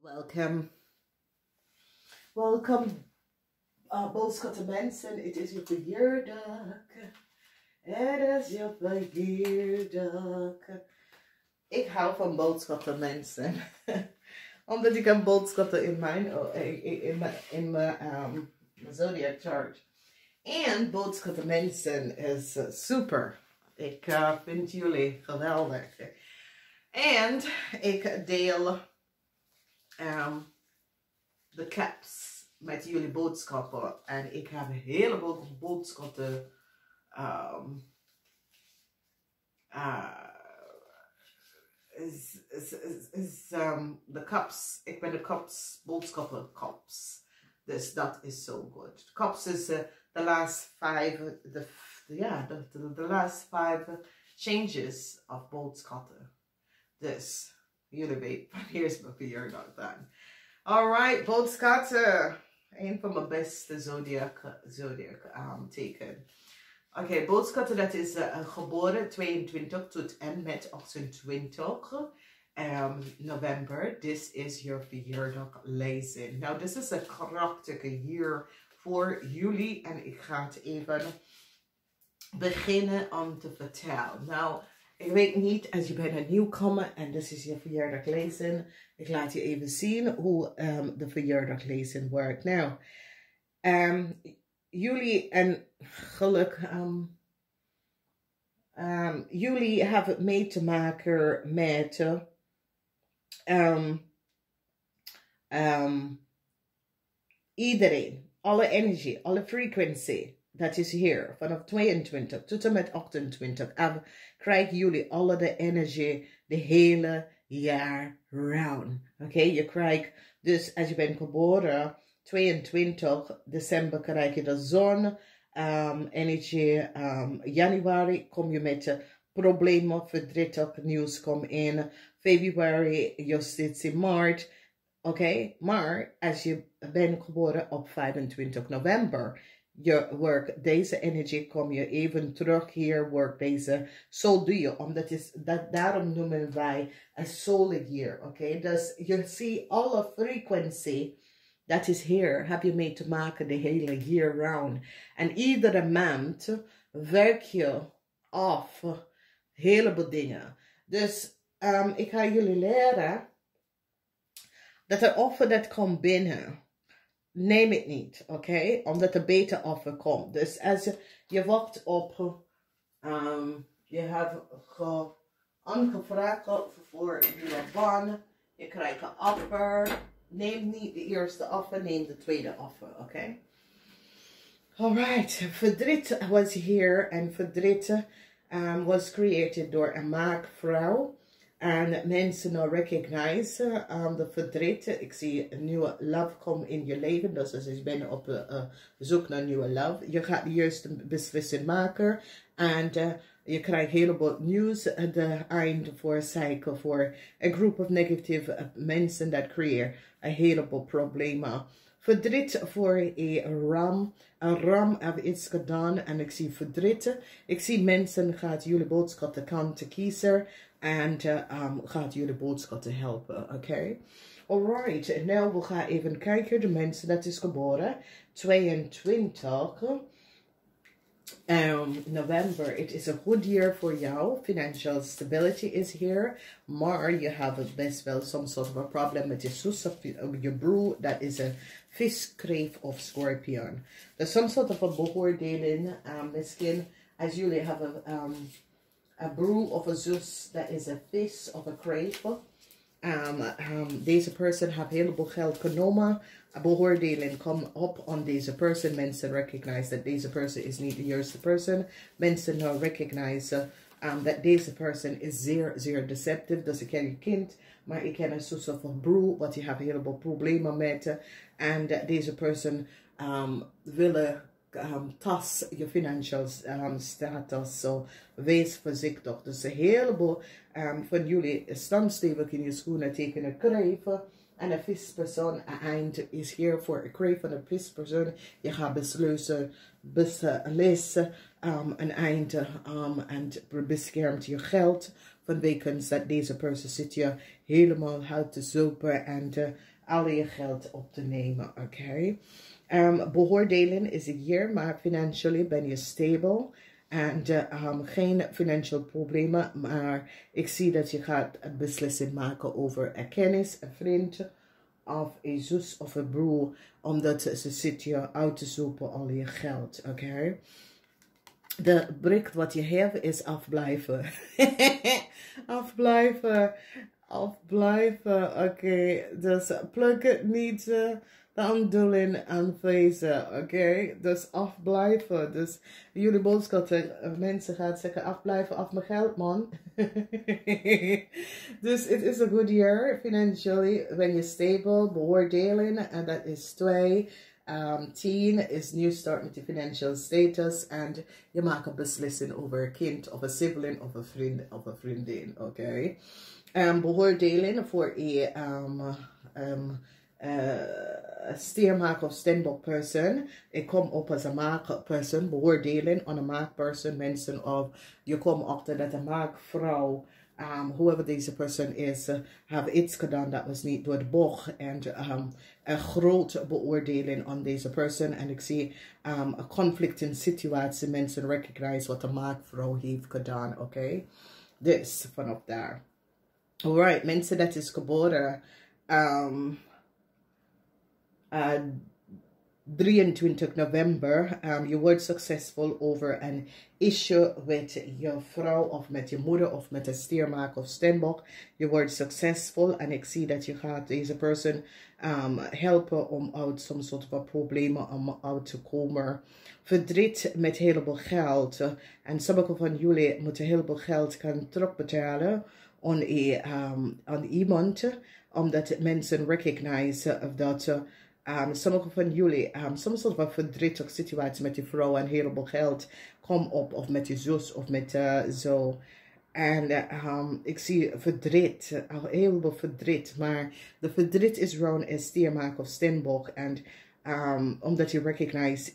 Welcome. Welkom, boodschatten mensen. Het is je verjaardag. Het is je verjaardag. Ik hou van boodschatten mensen. Omdat ik heb boodschatten in mijn zodiac chart. En boodschatten mensen is super. Ik vind jullie geweldig. En ik deel de caps met jullie boodschappen. En ik heb een heleboel boodschappen. De cups. Ik ben de cups, boodschappen cups. Dus dat is zo goed. Cups is the last five, the last five changes of boodschappen. Dus jullie weten, wanneer is mijn verjaardag dan? Alright, boodschappen. Een van mijn beste zodiac teken. Oké, boodschappen, dat is geboren 22 tot en met 28 november. This is your verjaardag lezing. Nou, dit is een krachtige hier voor jullie. En ik ga het even beginnen om te vertellen. Nou, ik weet niet, als je bent een nieuwkomer en dit is je verjaardag lezing. Ik laat je even zien hoe de verjaardag lezing werkt. Nou, jullie en geluk, jullie hebben het mee te maken met iedereen, alle energie, alle frequentie. Dat is hier, vanaf 22 tot en met 28. Krijgen jullie alle de energie de hele jaar round. Oké, je krijgt dus als je bent geboren 22 december krijg je de zon energie. Januari kom je met problemen, verdrietig nieuws kom in. Februari justitie, maart. Oké, maar als je bent geboren op 25 november. Je werk deze energie, kom je even terug hier, werk deze, zo doe je, omdat daarom noemen wij een solar year, oké? Dus je ziet alle frequentie, dat is hier, heb je mee te maken de hele year round. En iedere maand werk je af heleboel dingen. Dus ik ga jullie leren dat er offer dat komt binnen. Neem het niet, oké? Omdat er beter offer komt. Dus als je wacht op, je hebt aangevraagd voor je baan, je krijgt een offer. Neem niet de eerste offer, neem de tweede offer, oké? Alright, verdriet was hier en verdriet was created door een maakvrouw. En mensen nou recognize de verdriet. Ik zie een nieuwe love komen in je leven. Dus als je bent op zoek naar nieuwe love. Je gaat de juiste beslissing maken. En je krijgt een heleboel nieuws. De eind voor cycle voor een groep of negatieve mensen dat creëren een heleboel problemen. Verdriet voor een ram. Een ram heeft iets gedaan en ik zie verdriet. Ik zie mensen gaat jullie boodschap de kant te kiezen. En gaat jullie boodschappen helpen, oké? Alright, en nu we gaan even kijken. De mensen dat is geboren. 22 november. Het is een goed jaar voor jou. Financial stability is here. Maar je hebt best wel soms soort van probleem met je zus of je broer. Dat is een vis, kreef of scorpion. Dus soms soort van beoordeling. Misschien als jullie hebben een broer of een zus, dat is een vis of een kreef. Deze persoon heeft heel veel geld genomen. Een beoordeling komt op aan deze persoon. Mensen recognize dat deze persoon is niet de juiste persoon. Mensen nou recognize dat deze persoon is zeer, zeer deceptief. Dus ik ken je kind, maar ik ken een zus of een broer, wat je hebt een heleboel problemen met. En deze persoon willen tas je financial status, so wees voorzichtig. Dus een heleboel van jullie staan stevig in je schoenen tekenen krijgen. En een vispersoon eind is hier voor ik kreeg van een vispersoon. Je gaat besluiten, beslissen een eind en beschermt je geld. Vanwege dat deze persoon zit je helemaal uit te zoeken en al je geld op te nemen. Oké. Beoordelen is hier, maar financially ben je stable. En geen financieel problemen, maar ik zie dat je gaat een beslissing maken over een kennis, een vriend, of een zus of een broer, omdat ze zit je uit te zoeken al je geld, oké? De bericht wat je hebt is afblijven. afblijven, oké? Dus pluk het niet de aandoening aanwijzen, oké? Dus afblijven. Dus jullie boodschappen, mensen gaan zeggen afblijven af mijn geld, man. Dus it is a good year financially when you're stable. Beoordeling, en dat is 2. 10 is new start met je financial status en je maakt een beslissing over een kind of een sibling of een vriend of een vriendin, oké? Beoordeling voor een steermaak of standbook person. Ik kom op als een maakperson. Beoordeling aan een maakperson. Mensen of je komt achter dat een maakvrouw, whoever deze persoon is, have iets gedaan dat was niet door de bocht. En een grote beoordeling aan deze persoon. En ik zie een conflicting situatie. Mensen recognize wat de maakvrouw heeft gedaan. Oké. Dus vanaf daar. Alright, mensen dat is geboren 23 november. Je wordt succesvol over een issue met je vrouw of met je moeder of met een steermaak of steenbok. Je wordt succesvol en ik zie dat je gaat deze persoon helpen om uit some soort van problemen om uit te komen. Verdriet met heel veel geld. En sommige van jullie moeten heel veel geld gaan terugbetalen aan iemand, omdat mensen recognize of dat sommige van jullie soms soort van verdrietige situatie met je vrouw en heel veel geld kom op, of met je zus of met zo. En ik zie verdriet, heel veel verdriet, maar de verdriet is rond een steermaak of steenbok. En omdat je recognize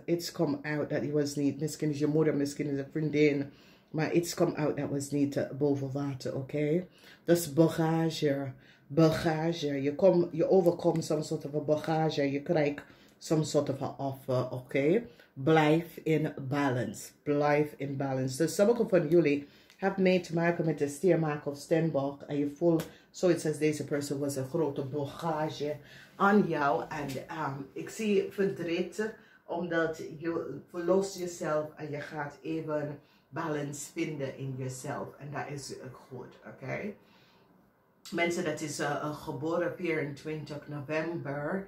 it's come out that it was niet, misschien is je moeder, misschien is een vriendin, maar iets come out that was niet boven water, oké? Dus bagage. Je overkomt some soort van bagage. Je krijgt some soort van offer, oké? Blijf in balance. Blijf in balance. Dus sommige van jullie hebben mee te maken met de steermaak of steenbok. En je voelt zoiets als deze persoon was een grote bagage aan jou. En ik zie verdriet, omdat je verlost jezelf en je gaat even balance vinden in jezelf. En dat is goed, oké? Mensen dat is geboren 24 november.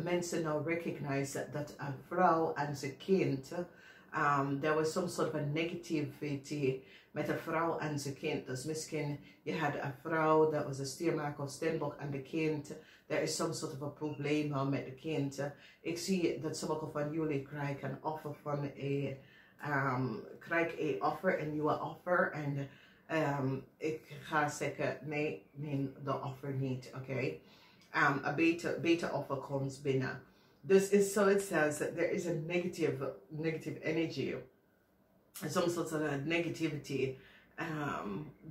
Mensen nou recognize dat een vrouw en zijn kind. There was some sort of a negativity met een vrouw en zijn kind. Dus misschien je had een vrouw dat was een steermaak of steenbok en de kind. There is some sort of a probleem met de kind. Ik zie dat sommige van jullie krijgen een offer van een nieuwe offer. En ik ga zeggen, nee, de offer niet, oké? Een beter offer komt binnen. Dus it says that there is a negative energy. Some sort of negativity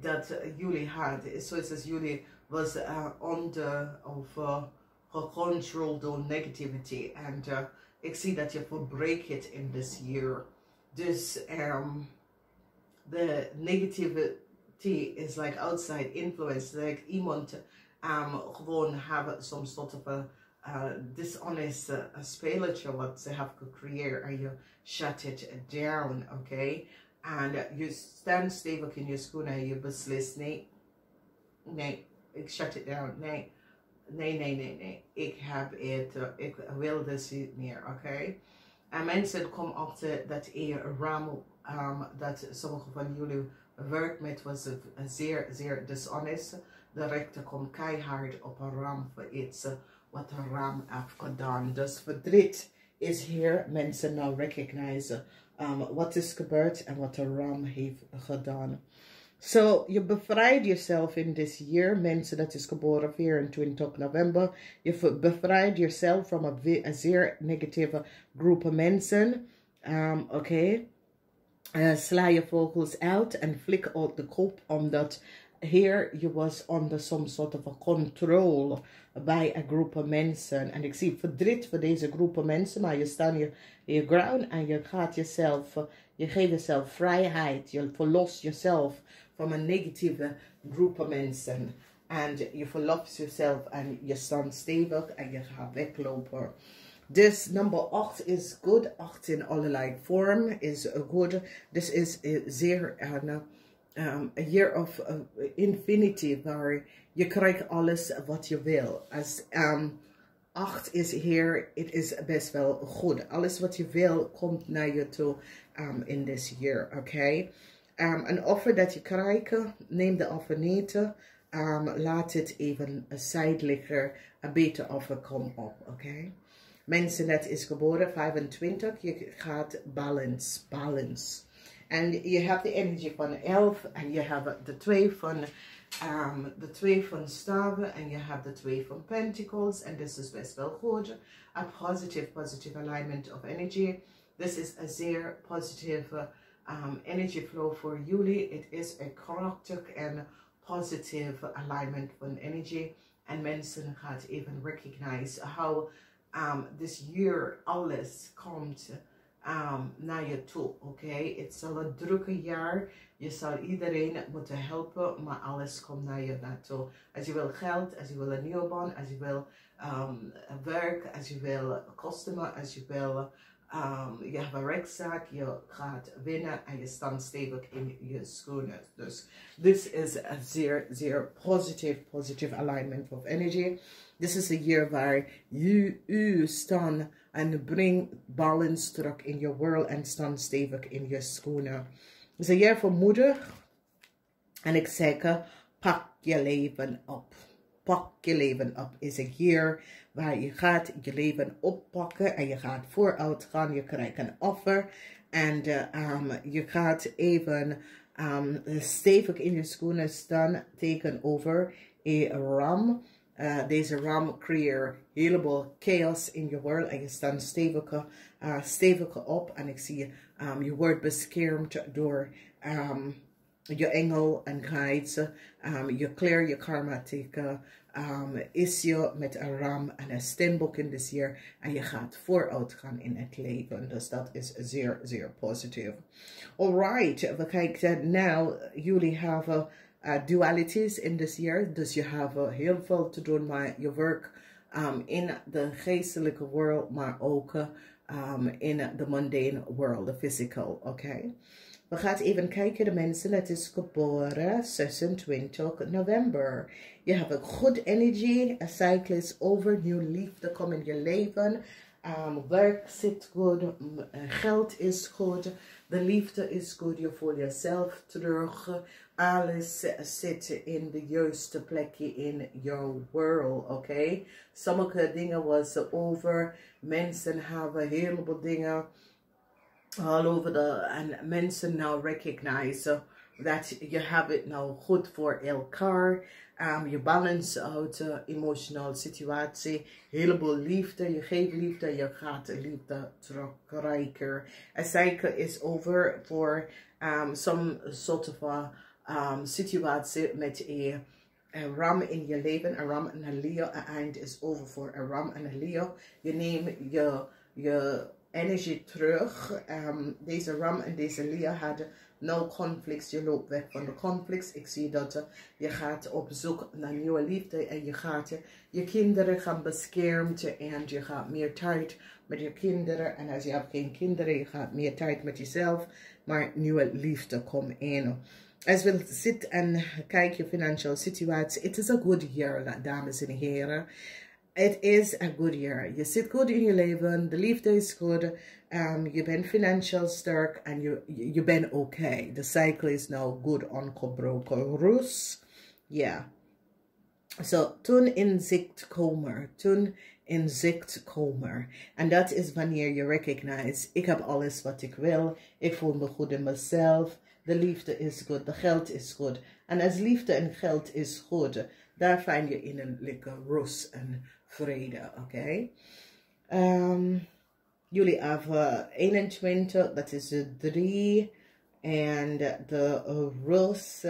dat jullie had. So it says jullie was under of gecontrolled door negativity. En ik zie dat je verbreekt het in this year. Dus the negativity is like outside influence, like iemand gewoon have some sort of a dishonest spelletje wat ze have gecreëerd en je shut it down, okay? En je stand stevig in je schoenen en je beslist, nee, ik shut it down, nee, ik heb het, ik wil dit niet meer, okay? En mensen komen achter dat een ram dat sommige van jullie werk met was zeer dishonest. De rechter komt keihard op een ram voor iets wat een ram heeft gedaan. Dus verdriet is hier. Mensen nou recognize wat is gebeurd en wat de ram heeft gedaan. So, je bevrijdt jezelf in this year. Mensen dat is geboren 24 november. Je bevrijdt jezelf van een zeer negatieve groep mensen. Oké. Sla je vogels uit en flik uit de kop. Omdat here you was under some sort of a control bij een groep mensen. En ik zie verdriet voor deze groepen mensen. Maar je staat je ground en je gaat jezelf... Je geeft jezelf vrijheid. Je verlost jezelf van een negatieve groep mensen. En je verlost jezelf en je staat stevig en je gaat weglopen. Dus nummer 8 is goed. 8 in allerlei vorm is goed. This is zeer a year of infinity, waar je krijgt alles wat je wil. Als 8 is hier, het is best wel goed. Alles wat je wil komt naar je toe in this year, oké? Een offer dat je krijgt, neem de offer niet. Laat het even aside liggen. Een beter offer komt op, oké? Mensen dat is geboren 25, je gaat balance. En je hebt de energie van 11 en je hebt de 2 van staven en je hebt de 2 van pentacles. En dit is best wel goed. A positive alignment of energy. This is a zeer positieve energy flow voor jullie. Het is een krachtig en positieve alignment van energy. En mensen gaan even recognize how this year alles komt naar je toe, oké? Het zal een drukke jaar. Je zal iedereen moeten helpen, maar alles komt naar je naartoe. Als je wil geld, als je wil een nieuwe baan, als je wil werk, als je wil customer, als je wil... je hebt een rechtszaak, je gaat winnen en je staat stevig in je schoenen. Dus this is a zeer positive alignment of energy. This is a year waar u staan en bring balance terug in je world en staan stevig in je schoenen. Het is een jaar voor moeder. En ik zeg, pak je leven op. Pak je leven op is een jaar waar je gaat je leven oppakken en je gaat vooruit gaan. Je krijgt een offer en je gaat even stevig in je schoenen staan tegenover een ram. Deze ram creëert heleboel chaos in je wereld en je staat stevig op en ik zie je wordt beschermd door je engel en guides. Je clear je karmatieke issue met een ram en een steenbok in this year en je gaat vooruit gaan in het leven. Dus dat is zeer positief. Alright, we kijken now. Jullie hebben dualities in this year. Dus je hebt heel veel te doen met je werk in de geestelijke wereld, maar ook in de mundane world, de physical, oké? We gaan even kijken, de mensen, dat is geboren 26 november. Je hebt een goed energie, een cycle is over, nieuw liefde komt in je leven. Werk zit goed, geld is goed, de liefde is goed, je voelt jezelf terug. Alles zit in de juiste plekje in jouw world, oké? Sommige dingen was over, mensen hebben een heleboel dingen all over and mensen now recognize that you have it now good voor elkaar. Je balance out emotional situatie. Heleboel liefde. Je geeft liefde. Je gaat liefde terugkrijgen. Een cycle is over voor some sort of a situatie met een ram in je leven. Een ram en een leeuw. Een eind is over voor een ram en een leeuw. Je neemt je energie terug. Deze ram en deze leeuw hadden no conflicts. Je loopt weg van de conflicts. Ik zie dat je gaat op zoek naar nieuwe liefde en je gaat je kinderen gaan beschermd en je gaat meer tijd met je kinderen. En als je hebt geen kinderen, je gaat meer tijd met jezelf, maar nieuwe liefde komt in. Als we zitten en kijken je financiële situatie, het is een good year, dames en heren. It is a good year. Je zit goed in je leven. De liefde is goed. Je bent financieel sterk. En je bent oké. The cycle is now good, ongebroken. Rus. Ja. So, toen inzicht komen. En dat is wanneer je recognize. Ik heb alles wat ik wil. Ik voel me goed in mezelf. De liefde is goed. De geld is goed. En als liefde en geld is goed, daar vind je innerlijke rust en vrede. Oké? Jullie hebben 21, dat is de 3. En de rust.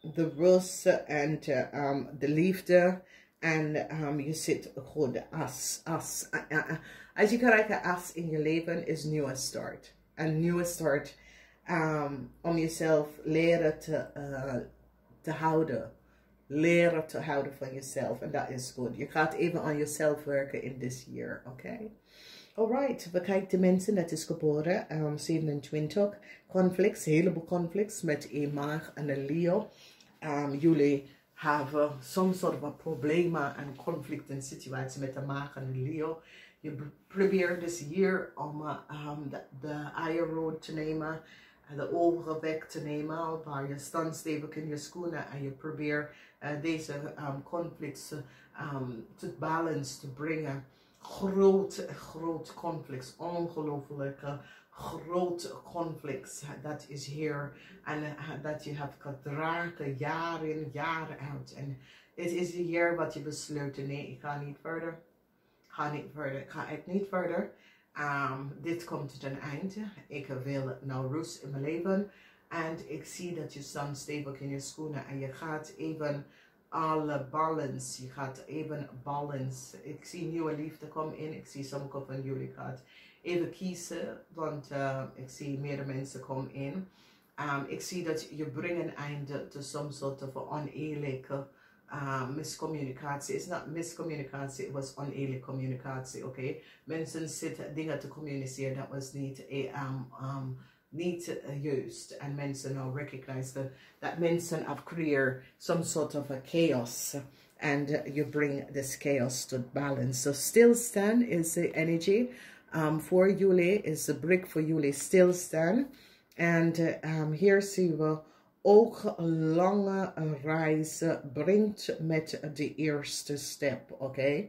De rust en de liefde. En je zit goed. Als je krijgt as in je leven is een nieuwe start. Een nieuwe start om jezelf leren te houden. Leren te houden van jezelf. En dat is goed. Je gaat even aan jezelf werken in this year. Oké? Alright, we kijken de mensen dat is geboren 27 conflicts, een heleboel conflicts met een maag en een Leo. Jullie hebben soms soort van problemen en conflicten situatie met de maag en de Leo. Je probeert dus hier om de eierrood te nemen en de ogen weg te nemen, waar je staat stevig in je schoenen en je probeert deze conflicts tot balans te brengen. Groot conflicts, ongelooflijke grote conflicts, dat is hier en dat je hebt gedragen jaren uit. En het is een jaar wat je besluit, nee, ik ga niet verder, ik ga echt niet verder. Dit komt tot een einde. Ik wil nou rust in mijn leven en ik zie dat je staat stevig in je schoenen en je gaat even alle balance, je gaat even balance. Ik zie nieuwe liefde komen in. Ik zie sommige van jullie gaat even kiezen, want ik zie meerdere mensen komen in. Ik zie dat je brengt een einde tot soms soort van oneerlijke miscommunicatie. Het is niet miscommunicatie, het was oneerlijke communicatie, oké? Mensen zitten dingen te communiceren, dat was niet niet juist. En mensen now recognize that mensen have created some sort of a chaos. And you bring this chaos to balance. So stilstand is the energy. For jullie is the brick for jullie stilstand. And hier zien we ook een lange reis brengt met de eerste step. Oké?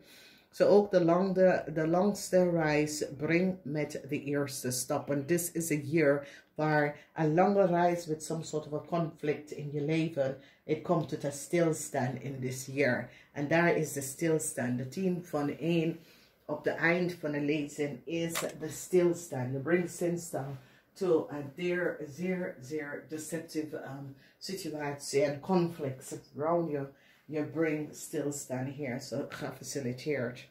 So ook de langste reis brengt met de eerste stap. En this is a year waar een lange reis met some sort of a conflict in je leven, het komt tot een stilstand in this year. En daar is de stilstand. De 10 van 1 op de eind van de lezing is de stilstand. Je brengt stilstand to een zeer deceptive situatie en conflicts around you. You bring stilstand here, so gefeliciteerd.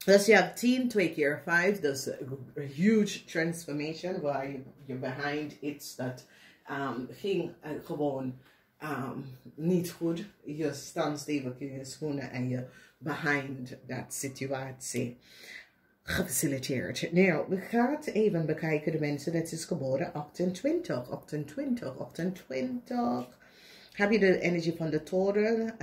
Dus je hebt 10 2 keer 5, dus a huge transformation, waar je behind iets dat ging gewoon niet goed. Je staat stevig in je schoenen en je behind dat situatie. Gefeliciteerd. Nou, we gaan even bekijken de mensen dat is geboren 28. Heb je de energie van de toren?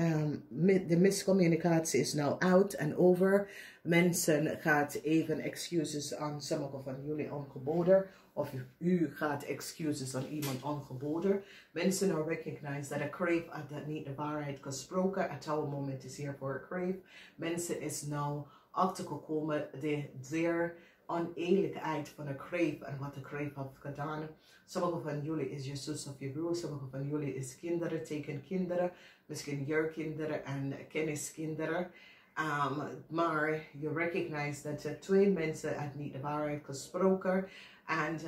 De miscommunicatie is nou out en over. Mensen gaat even excuses aan sommige van jullie aangeboden. Of u gaat excuses aan iemand aangeboden. Mensen nou recognize dat een crave dat niet de waarheid gesproken. Het oude moment is hier voor een crave. Mensen is nou achtergekomen de zeer oneerlijkheid van een crave en wat de crave heeft gedaan. Sommige van jullie is je zus of je broer, sommige van jullie is kinderen, teken kinderen, misschien je kinderen en kenniskinderen. Maar je recognize dat 2 mensen het niet de waarheid gesproken en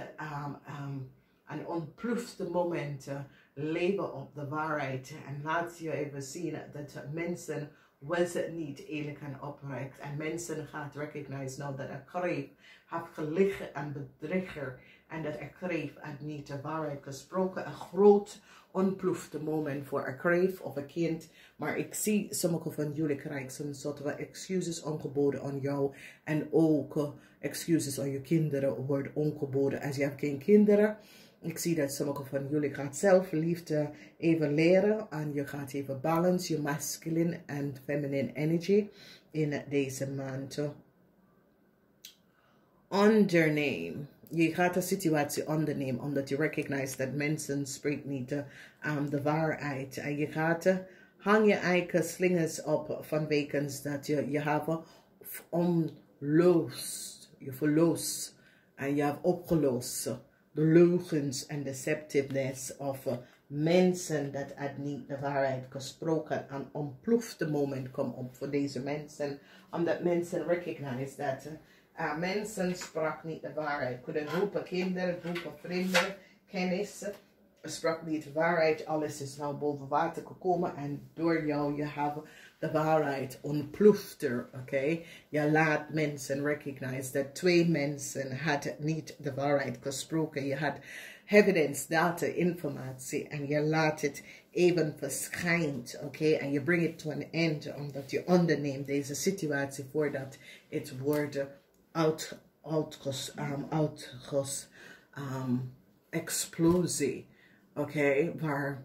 een ontplofte momenten leven op de waarheid. En laat je even zien dat mensen was het niet eerlijk en oprecht. En mensen gaan recognize nou dat een crave heeft gelegen en bedrieger. En dat een crave het niet de waarheid gesproken. Een groot ontplofte moment voor een crave of een kind. Maar ik zie sommige van jullie krijgen zo'n soort van excuses aangeboden aan jou. En ook excuses aan je kinderen worden aangeboden. Als je hebt geen kinderen. Ik zie dat sommige van jullie gaat zelfliefde even leren. En je gaat even balance je masculine en feminine energy in deze maand. Onderneem. Je gaat de situatie ondernemen omdat je recognize dat mensen spreken niet de waarheid. En je gaat hang je eigen slingers op vanwege dat je hebt onloos. Je verloos En je hebt opgelost de leugens en deceptiveness of mensen dat het niet de waarheid gesproken en ontplofte moment komt op voor deze mensen. Omdat mensen recognize dat mensen sprak niet de waarheid. Kunnen roepen kinderen, roepen vrienden, kennis. Sprak niet de waarheid. Alles is nou boven water gekomen en door jou, je hebt de waarheid ontploft er, oké? Je laat mensen recognize dat twee mensen hadden niet de waarheid gesproken. Je had evidence, data, informatie en je laat het even verschijnt, oké? En je brengt het to an end, omdat je onderneemt deze situatie voordat het wordt explosie, oké? Waar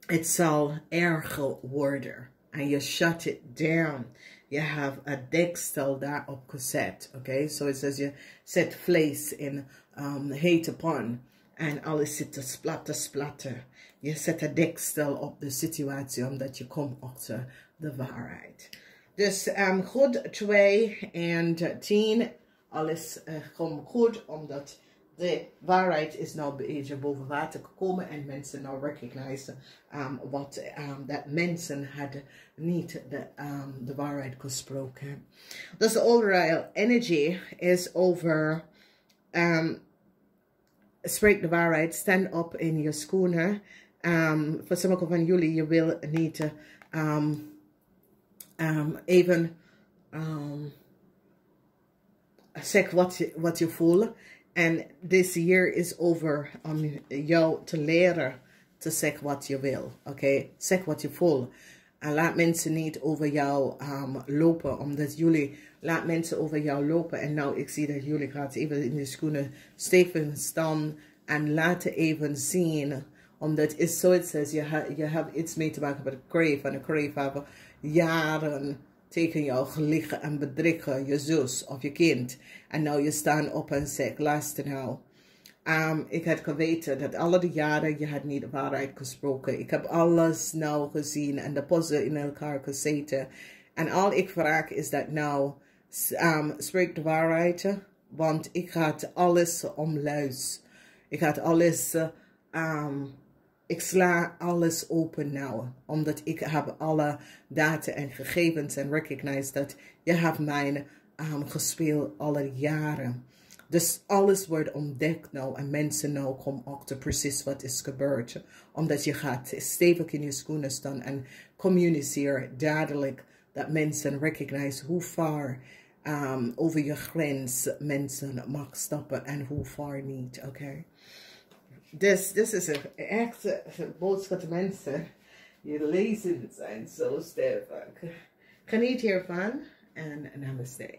het zal erger worden. En je shut it down. Je hebt een deksel daarop gezet. Oké, so it says je zet vlees in hete pan. En alles zit te splatten. Je zet een deksel op de situatie omdat je komt achter de waarheid. Dus goed 2 en 10. Alles komt goed omdat de waarheid is nou een beetje boven water gekomen en mensen nou recognizen dat mensen hadden niet de waarheid gesproken. Dus de overall energy is over spreek de waarheid, stand up in je schoenen. Voor sommigen van jullie, je wil niet even zeg wat je voelt. En this year is over om jou te leren te zeggen wat je wil. Oké, zeg wat je voelt. En laat mensen niet over jou lopen. Omdat jullie, laat mensen over jou lopen. En nou, ik zie dat jullie gaat even in de schoenen stevig staan. En laten even zien. Omdat het is zoiets als je hebt iets mee te maken met een crave. En een crave hebben jaren tegen jou geliegen en bedriegen, je zus of je kind. En nou je staan op en zegt, luister nou. Ik had geweten dat alle de jaren je had niet de waarheid gesproken. Ik heb alles nou gezien en de puzzel in elkaar gezeten. En al ik vraag is dat nou, spreek de waarheid. Want ik ga alles omluis. Ik ga alles, ik sla alles open nou. Omdat ik heb alle data en gegevens en recognize dat je hebt mij gespeeld alle jaren. Dus alles wordt ontdekt nou en mensen nou komen achter precies wat is gebeurd. Omdat je gaat stevig in je schoenen staan en communiceer duidelijk dat mensen recognize hoe ver over je grens mensen mag stappen en hoe ver niet, oké? Dus dit is een echte boodschap mensen. Je lezingen zijn zo stevig. Geniet hiervan en namaste.